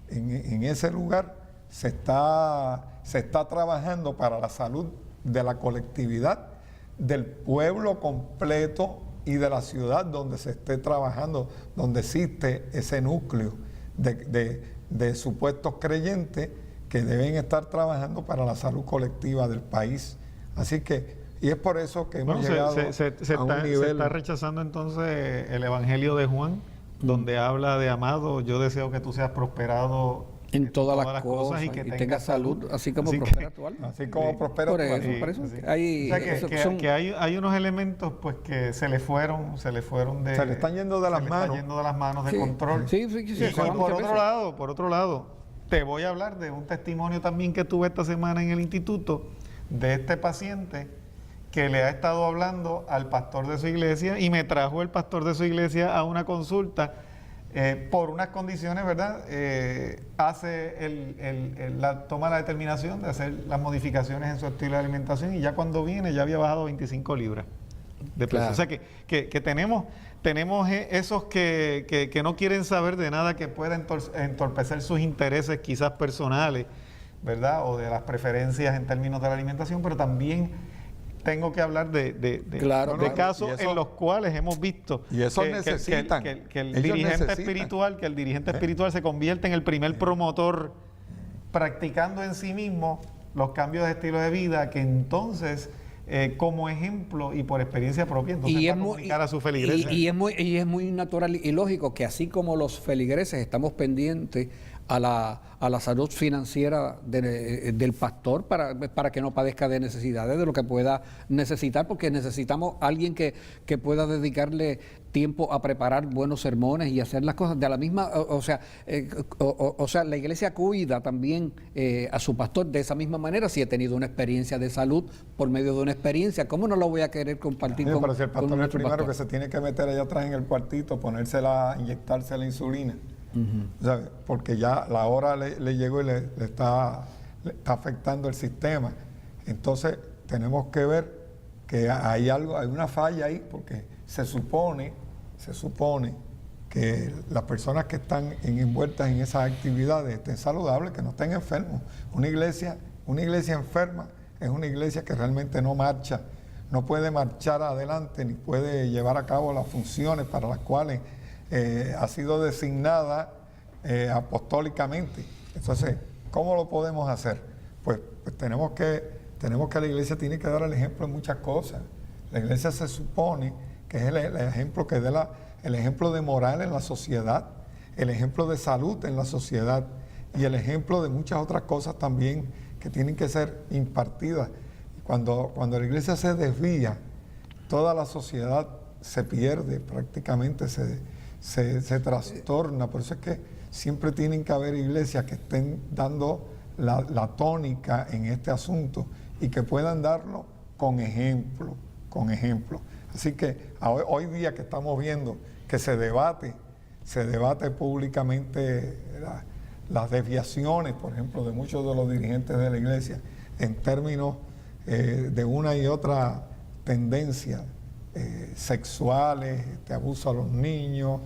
S3: en ese lugar se está trabajando para la salud de la colectividad, del pueblo completo y de la ciudad donde se esté trabajando, donde existe ese núcleo de supuestos creyentes que deben estar trabajando para la salud colectiva del país. Así que, y es por eso que hemos llegado a un nivel...
S2: Se está rechazando entonces el Evangelio de Juan, donde habla de amado, yo deseo que tú seas prosperado
S1: en todas las cosas y
S2: que
S1: tengas salud, así como
S2: así
S1: prospera tu alma.
S3: Así como prospera
S1: Por
S3: tu
S1: eso,
S3: alma.
S1: por eso.
S2: Sí.
S1: Hay,
S2: O sea, que hay unos elementos pues que se le fueron de...
S3: Se le están yendo de las manos.
S2: Se le están yendo de las manos de
S1: Sí.
S2: control.
S1: Sí,
S2: Y
S1: se van
S2: por
S1: muchas
S2: otro lado, te voy a hablar de un testimonio también que tuve esta semana en el instituto de este paciente que le ha estado hablando al pastor de su iglesia y me trajo el pastor de su iglesia a una consulta por unas condiciones, ¿verdad? Toma la determinación de hacer las modificaciones en su estilo de alimentación y ya cuando viene ya había bajado 25 libras de peso.
S1: Claro.
S2: O sea que tenemos esos que no quieren saber de nada que pueda entorpecer sus intereses quizás personales, ¿verdad? O de las preferencias en términos de la alimentación, pero también tengo que hablar de casos en los cuales hemos visto
S3: y eso
S2: que el dirigente espiritual se convierte en el primer promotor practicando en sí mismo los cambios de estilo de vida que entonces como ejemplo y por experiencia propia entonces va a comunicar a su feligreses.
S1: Y es muy natural y lógico que así como los feligreses estamos pendientes a la salud financiera del pastor para que no padezca de necesidades, de lo que pueda necesitar, porque necesitamos alguien que pueda dedicarle tiempo a preparar buenos sermones y hacer las cosas de la misma, o sea, la iglesia cuida también a su pastor de esa misma manera. Si he tenido una experiencia de salud por medio de una experiencia, ¿cómo no lo voy a querer compartir con
S3: pero si el pastor es el
S1: nuestro
S3: primero
S1: pastor?
S3: que se tiene que meter allá atrás en el cuartito, inyectarse la insulina, ¿sabes? Porque ya la hora le llegó y le está afectando el sistema. Entonces tenemos que ver que hay una falla ahí, porque se supone que las personas que están envueltas en esas actividades estén saludables, que no estén enfermos. Una iglesia enferma es una iglesia que realmente no marcha, no puede marchar adelante ni puede llevar a cabo las funciones para las cuales ha sido designada apostólicamente. Entonces, ¿cómo lo podemos hacer? Pues tenemos que la iglesia tiene que dar el ejemplo en muchas cosas. La iglesia se supone que es el ejemplo que dé el ejemplo de moral en la sociedad, el ejemplo de salud en la sociedad y el ejemplo de muchas otras cosas también que tienen que ser impartidas. Cuando la iglesia se desvía, toda la sociedad se pierde, prácticamente se trastorna. Por eso es que siempre tienen que haber iglesias que estén dando la tónica en este asunto y que puedan darlo con ejemplo. Así que hoy día que estamos viendo que se debate públicamente las desviaciones, por ejemplo, de muchos de los dirigentes de la iglesia en términos de una y otra tendencia sexuales, abuso a los niños,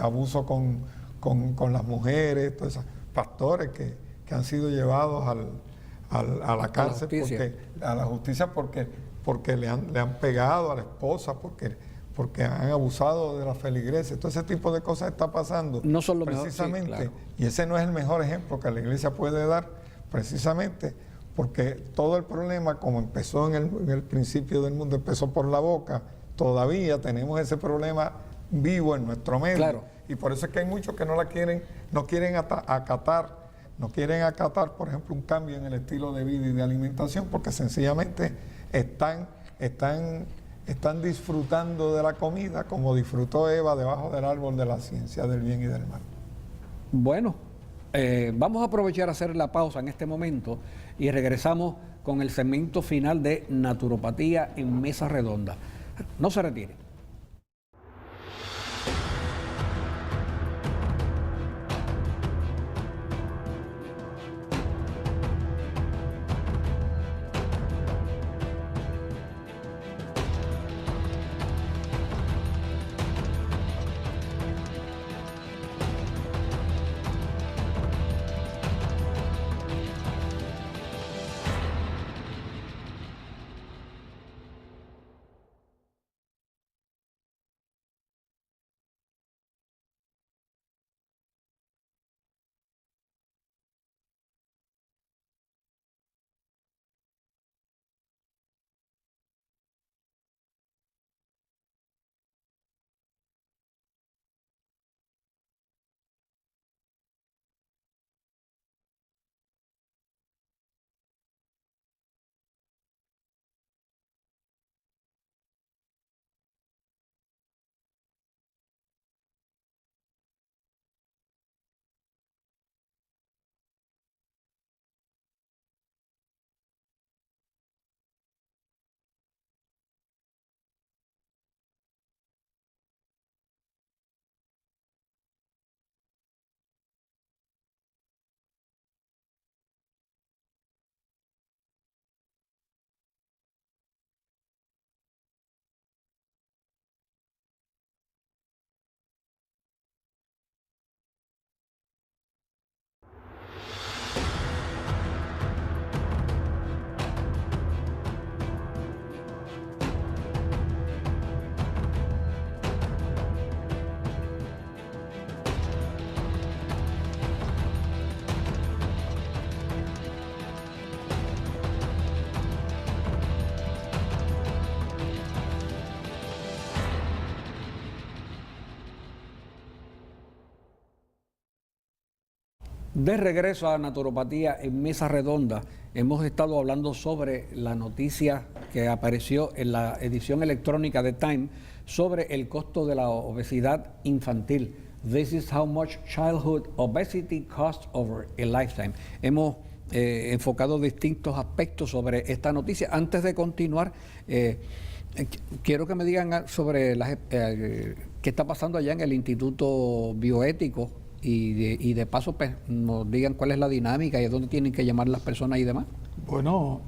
S3: abuso con las mujeres, todos esos pastores que han sido llevados a la cárcel, a la justicia porque le han pegado a la esposa, porque han abusado de la feligreses. Todo ese tipo de cosas está pasando.
S1: No son lo
S3: precisamente,
S1: mejor, sí, claro.
S3: Y ese no es el mejor ejemplo que la iglesia puede dar, precisamente porque todo el problema, como empezó en el principio del mundo, empezó por la boca. Todavía tenemos ese problema vivo en nuestro medio.
S1: Claro.
S3: Y por eso es que hay muchos que no quieren acatar, por ejemplo, un cambio en el estilo de vida y de alimentación, porque sencillamente están disfrutando de la comida como disfrutó Eva debajo del árbol de la ciencia del bien y del mal.
S1: Bueno, vamos a aprovechar a hacer la pausa en este momento y regresamos con el segmento final de Naturopatía en Mesa Redonda. No se retire. De regreso a Naturopatía en Mesa Redonda, hemos estado hablando sobre la noticia que apareció en la edición electrónica de Time sobre el costo de la obesidad infantil. This is how much childhood obesity costs over a lifetime. Hemos enfocado distintos aspectos sobre esta noticia. Antes de continuar, quiero que me digan sobre qué está pasando allá en el Instituto Bioético y de paso pues, nos digan cuál es la dinámica y a dónde tienen que llamar las personas y demás.
S4: Bueno,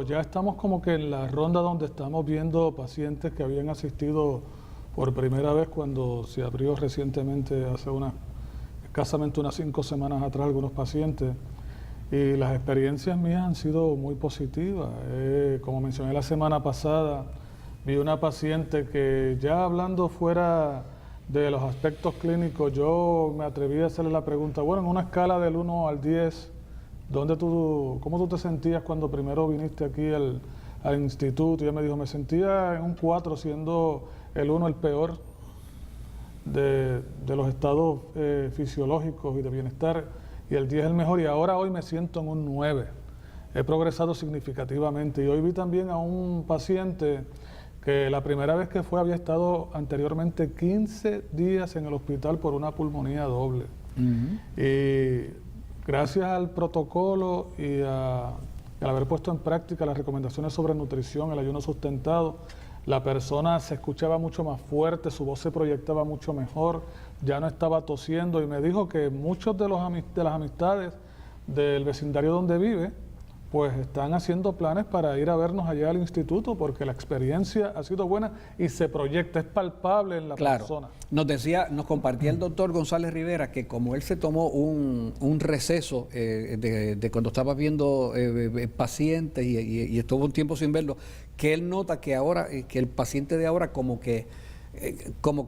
S4: ya estamos como que en la ronda donde estamos viendo pacientes que habían asistido por primera vez cuando se abrió recientemente, escasamente unas 5 semanas atrás, algunos pacientes. Y las experiencias mías han sido muy positivas. Como mencioné la semana pasada, vi una paciente que ya hablando fuera de los aspectos clínicos, yo me atreví a hacerle la pregunta, bueno, en una escala del 1 al 10, ¿cómo tú te sentías cuando primero viniste aquí al instituto? Y ella me dijo, me sentía en un 4, siendo el 1 el peor de los estados fisiológicos y de bienestar, y el 10 el mejor, y ahora hoy me siento en un 9. He progresado significativamente, y hoy vi también a un paciente que la primera vez que fue había estado anteriormente 15 días en el hospital por una pulmonía doble. Y gracias al protocolo y al haber puesto en práctica las recomendaciones sobre nutrición, el ayuno sustentado, la persona se escuchaba mucho más fuerte, su voz se proyectaba mucho mejor, ya no estaba tosiendo, y me dijo que muchos de las amistades del vecindario donde vive pues están haciendo planes para ir a vernos allá al instituto, porque la experiencia ha sido buena y se proyecta, es palpable en la persona. Nos compartía el doctor González Rivera que como él se tomó un receso de cuando estaba viendo pacientes y estuvo un tiempo sin verlo, que él nota que ahora, que el paciente de ahora como que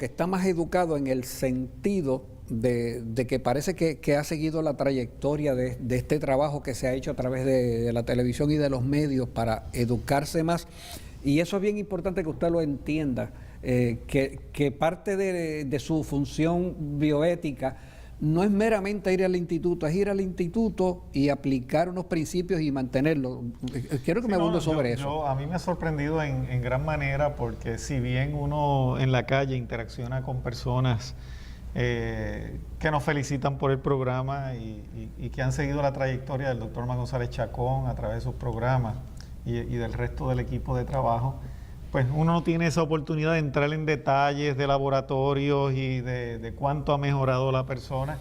S4: está más educado en el sentido de que parece que ha seguido la trayectoria de este trabajo que se ha hecho a través de la televisión y de los medios para educarse más. Y eso es bien importante que usted lo entienda, que parte de su función bioética no es meramente ir al instituto, es ir al instituto y aplicar unos principios y mantenerlos. Quiero que me abunde sobre eso.
S2: A mí me ha sorprendido en gran manera, porque si bien uno en la calle interacciona con personas que nos felicitan por el programa y que han seguido la trayectoria del doctor Manuel González Chacón a través de sus programas y del resto del equipo de trabajo, pues uno no tiene esa oportunidad de entrar en detalles de laboratorios y de cuánto ha mejorado la persona.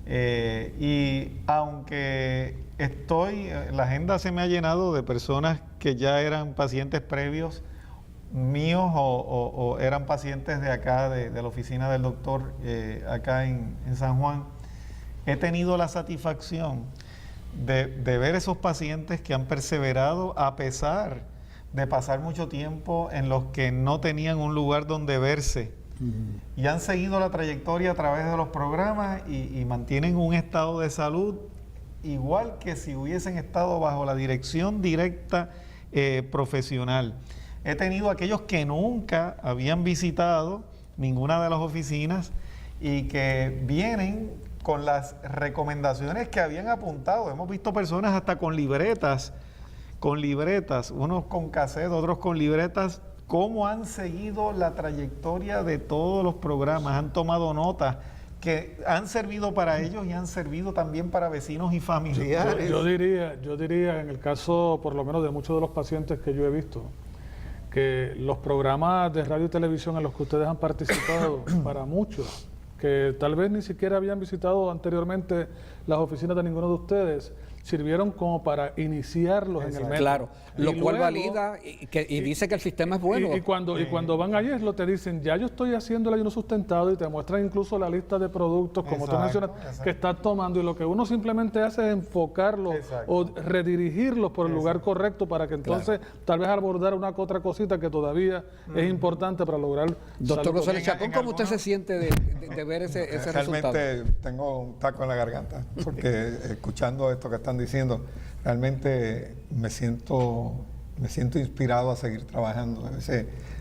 S2: Y aunque la agenda se me ha llenado de personas que ya eran pacientes previos míos o eran pacientes de acá, de la oficina del doctor acá en San Juan, he tenido la satisfacción de ver esos pacientes que han perseverado a pesar de pasar mucho tiempo en los que no tenían un lugar donde verse y han seguido la trayectoria a través de los programas y mantienen un estado de salud igual que si hubiesen estado bajo la dirección directa profesional. He tenido aquellos que nunca habían visitado ninguna de las oficinas y que vienen con las recomendaciones que habían apuntado. Hemos visto personas hasta con libretas, unos con cassette, otros con libretas, cómo han seguido la trayectoria de todos los programas, han tomado notas que han servido para ellos y han servido también para vecinos y familiares.
S4: Yo diría, en el caso por lo menos de muchos de los pacientes que yo he visto, que los programas de radio y televisión en los que ustedes han participado, para muchos, que tal vez ni siquiera habían visitado anteriormente las oficinas de ninguno de ustedes, sirvieron como para iniciarlos en el método.
S1: Claro, lo cual valida y dice que el sistema es bueno.
S4: Y cuando van allí te dicen, ya yo estoy haciendo el ayuno sustentado, y te muestran incluso la lista de productos, como tú mencionas, que estás tomando, y lo que uno simplemente hace es enfocarlos o redirigirlos por el lugar correcto para que entonces tal vez abordar una que otra cosita que todavía es importante para lograr.
S1: Doctor González Chacón, ¿cómo usted se siente de ver ese resultado?
S3: Realmente tengo un taco en la garganta, porque escuchando esto que están diciendo, realmente me siento inspirado a seguir trabajando.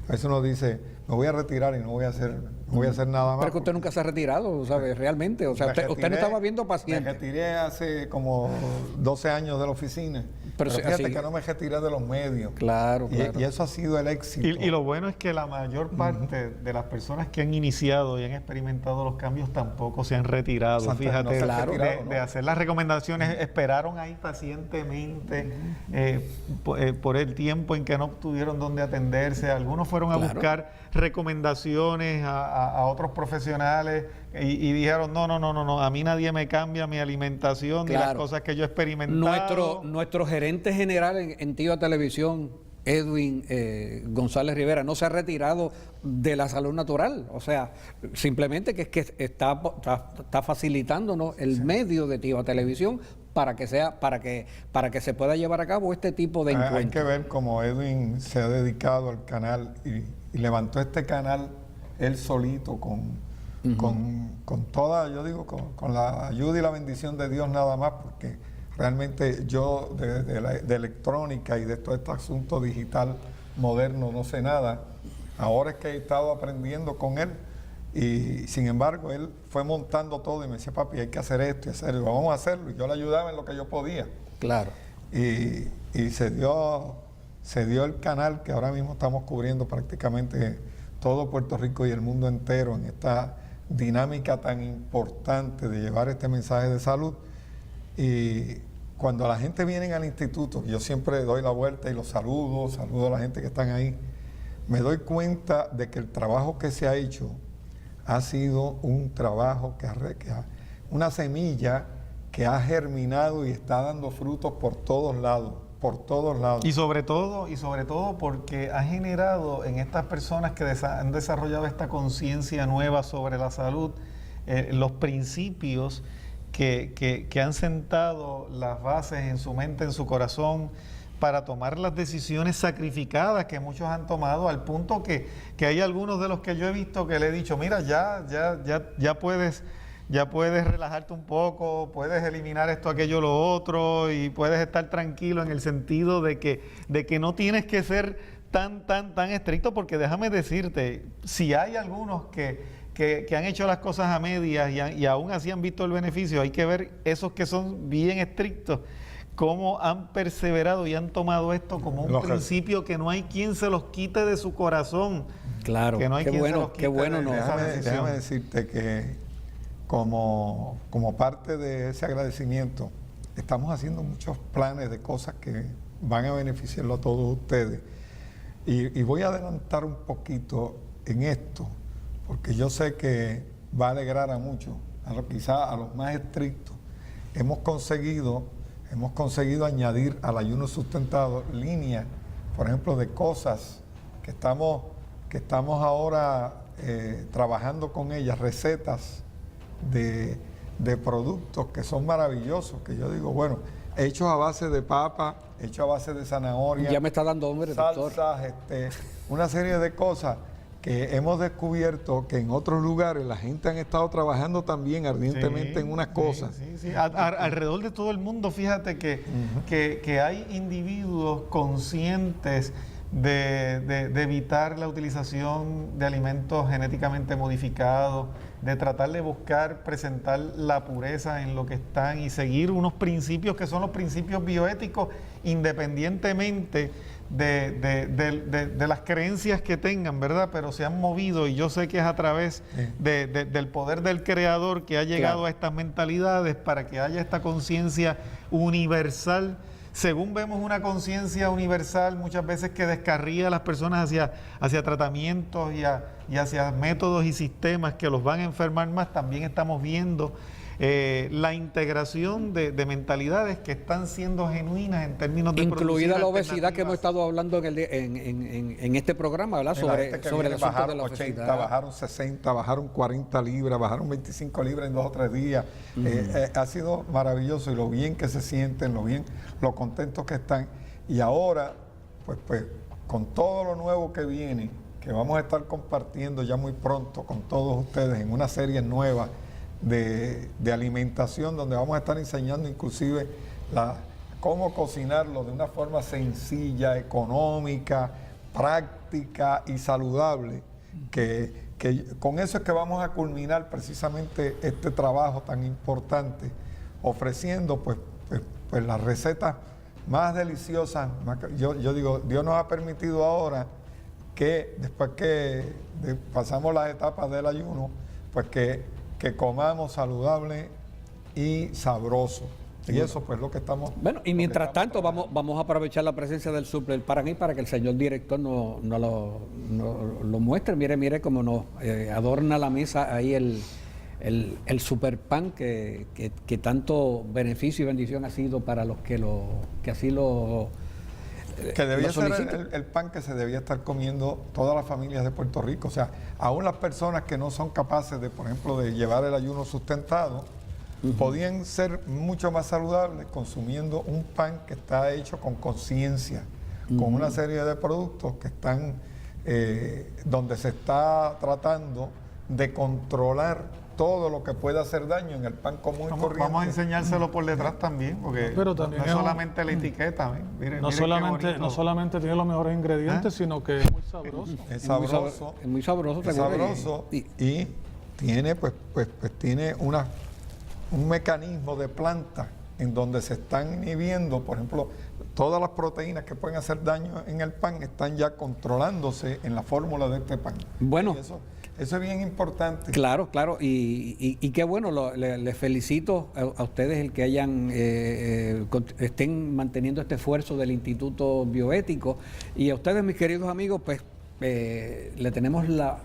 S3: A veces uno dice, me voy a retirar y no voy a hacer nada más.
S1: Pero que usted nunca se ha retirado, ¿sabe? Realmente. O sea, usted no estaba viendo pacientes.
S3: Me retiré hace como 12 años de la oficina. Pero fíjate que no me retiré de los medios.
S1: Claro, claro.
S3: Y eso ha sido el éxito.
S2: Y lo bueno es que la mayor parte de las personas que han iniciado y han experimentado los cambios tampoco se han retirado. Fíjate,
S3: no se han retirado,
S2: de hacer las recomendaciones, esperaron ahí pacientemente por el tiempo en que no tuvieron donde atenderse. Algunos fueron a buscar recomendaciones a otros profesionales y dijeron, no, a mí nadie me cambia mi alimentación ni las cosas que yo he experimentado.
S1: Nuestro gerente general en TIVA Televisión, Edwin González Rivera, no se ha retirado de la salud natural. O sea, simplemente que está facilitándonos el medio de TIVA Televisión para que se pueda llevar a cabo este tipo de encuentros.
S3: Hay que ver cómo Edwin se ha dedicado al canal y levantó este canal él solito con toda, yo digo, con la ayuda y la bendición de Dios nada más, porque realmente yo de electrónica y de todo este asunto digital moderno no sé nada. Ahora es que he estado aprendiendo con él y sin embargo él fue montando todo y me decía, papi, hay que hacer esto y hacerlo, vamos a hacerlo. Y yo le ayudaba en lo que yo podía.
S1: Claro.
S3: Y se dio el canal que ahora mismo estamos cubriendo prácticamente todo Puerto Rico y el mundo entero en esta dinámica tan importante de llevar este mensaje de salud. Y cuando la gente viene al instituto, yo siempre doy la vuelta y los saludo a la gente que están ahí, me doy cuenta de que el trabajo que se ha hecho ha sido un trabajo una semilla que ha germinado y está dando frutos por todos lados. Y sobre todo porque ha generado en estas personas que han desarrollado esta conciencia nueva sobre la salud, los principios que han sentado las bases en su mente, en su corazón, para tomar las decisiones sacrificadas que muchos han tomado, al punto que hay algunos de los que yo he visto que le he dicho, mira, ya puedes relajarte un poco, puedes eliminar esto, aquello, lo otro, y puedes estar tranquilo en el sentido de que no tienes que ser tan estricto, porque déjame decirte, si hay algunos que han hecho las cosas a medias y aún así han visto el beneficio, hay que ver esos que son bien estrictos, cómo han perseverado y han tomado esto como un principio que no hay quien se los quite de su corazón.
S1: Claro,
S2: que no hay quien se los quite de esa decisión.
S3: Déjame decirte que como parte de ese agradecimiento, estamos haciendo muchos planes de cosas que van a beneficiarlo a todos ustedes. Y voy a adelantar un poquito en esto, porque yo sé que va a alegrar a muchos, quizás a los más estrictos. Hemos conseguido añadir al ayuno sustentado líneas, por ejemplo, de cosas que estamos ahora trabajando con ellas, recetas de productos que son maravillosos, que yo digo, bueno, hechos a base de papa, hechos a base de zanahoria.
S1: Ya me está dando hambre, doctor.
S3: Salsas, una serie de cosas que hemos descubierto que en otros lugares la gente han estado trabajando también ardientemente en unas cosas.
S2: Sí. Alrededor de todo el mundo, fíjate que hay individuos conscientes de evitar la utilización de alimentos genéticamente modificados, de tratar de buscar presentar la pureza en lo que están y seguir unos principios que son los principios bioéticos, independientemente de las creencias que tengan, ¿verdad? Pero se han movido, y yo sé que es a través del poder del Creador que ha llegado a estas mentalidades para que haya esta conciencia universal. Según vemos una conciencia universal muchas veces que descarría a las personas hacia tratamientos y hacia métodos y sistemas que los van a enfermar más, también estamos viendo la integración de mentalidades que están siendo genuinas en términos de
S1: incluida la obesidad que hemos estado hablando en este programa, ¿verdad? Sobre el asunto de la obesidad.
S3: 80, bajaron 60, bajaron 40 libras, bajaron 25 libras en 2 o 3 días. Ha sido maravilloso, y lo bien que se sienten, lo contentos que están. Y ahora, pues con todo lo nuevo que viene, que vamos a estar compartiendo ya muy pronto con todos ustedes en una serie nueva de alimentación, donde vamos a estar enseñando inclusive cómo cocinarlo de una forma sencilla, económica, práctica y saludable, que con eso es que vamos a culminar precisamente este trabajo tan importante, ofreciendo pues las recetas más deliciosas. Yo digo, Dios nos ha permitido ahora que después que pasamos las etapas del ayuno, pues que comamos saludable y sabroso. Y eso pues lo que estamos...
S1: Bueno, y mientras tanto vamos a aprovechar la presencia del Super Paraná para que el señor director nos lo muestre. Mire cómo nos adorna la mesa ahí el Super Pan que tanto beneficio y bendición ha sido para los que así lo
S3: que debía ser
S1: solicitan.
S3: el pan que se debía estar comiendo todas las familias de Puerto Rico. O sea, aún las personas que no son capaces de, por ejemplo, de llevar el ayuno sustentado, podían ser mucho más saludables consumiendo un pan que está hecho con conciencia, con una serie de productos que están, donde se está tratando de controlar todo lo que pueda hacer daño en el pan común y corriente.
S2: Vamos a enseñárselo por detrás también, porque
S4: Pero también
S2: no es solamente la etiqueta. Miren,
S4: No solamente tiene los mejores ingredientes, sino que es muy sabroso.
S3: Es sabroso.
S1: Es muy sabroso.
S3: Es sabroso y tiene tiene un mecanismo de planta en donde se están inhibiendo, por ejemplo, todas las proteínas que pueden hacer daño en el pan están ya controlándose en la fórmula de este pan.
S1: Bueno.
S3: Y eso es bien importante.
S1: Claro, y qué bueno, les felicito a ustedes el que estén manteniendo este esfuerzo del Instituto Bioético, y a ustedes, mis queridos amigos, pues le tenemos la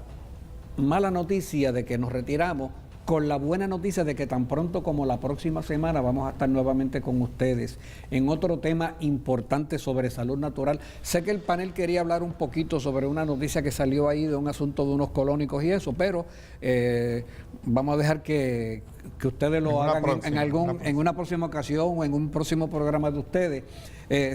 S1: mala noticia de que nos retiramos, con la buena noticia de que tan pronto como la próxima semana vamos a estar nuevamente con ustedes en otro tema importante sobre salud natural. Sé que el panel quería hablar un poquito sobre una noticia que salió ahí de un asunto de unos colónicos y eso, pero vamos a dejar que ustedes lo hagan en una próxima ocasión o en un próximo programa de ustedes.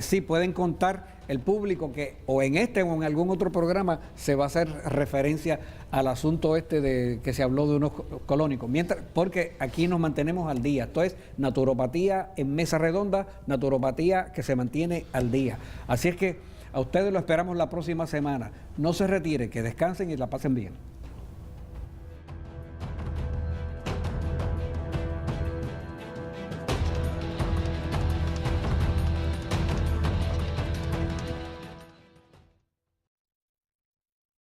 S1: Sí, pueden contar el público que o en este o en algún otro programa se va a hacer referencia al asunto de que se habló de unos colónicos, porque aquí nos mantenemos al día. Esto es naturopatía en mesa redonda, naturopatía que se mantiene al día. Así es que a ustedes lo esperamos la próxima semana. No se retiren, que descansen y la pasen bien.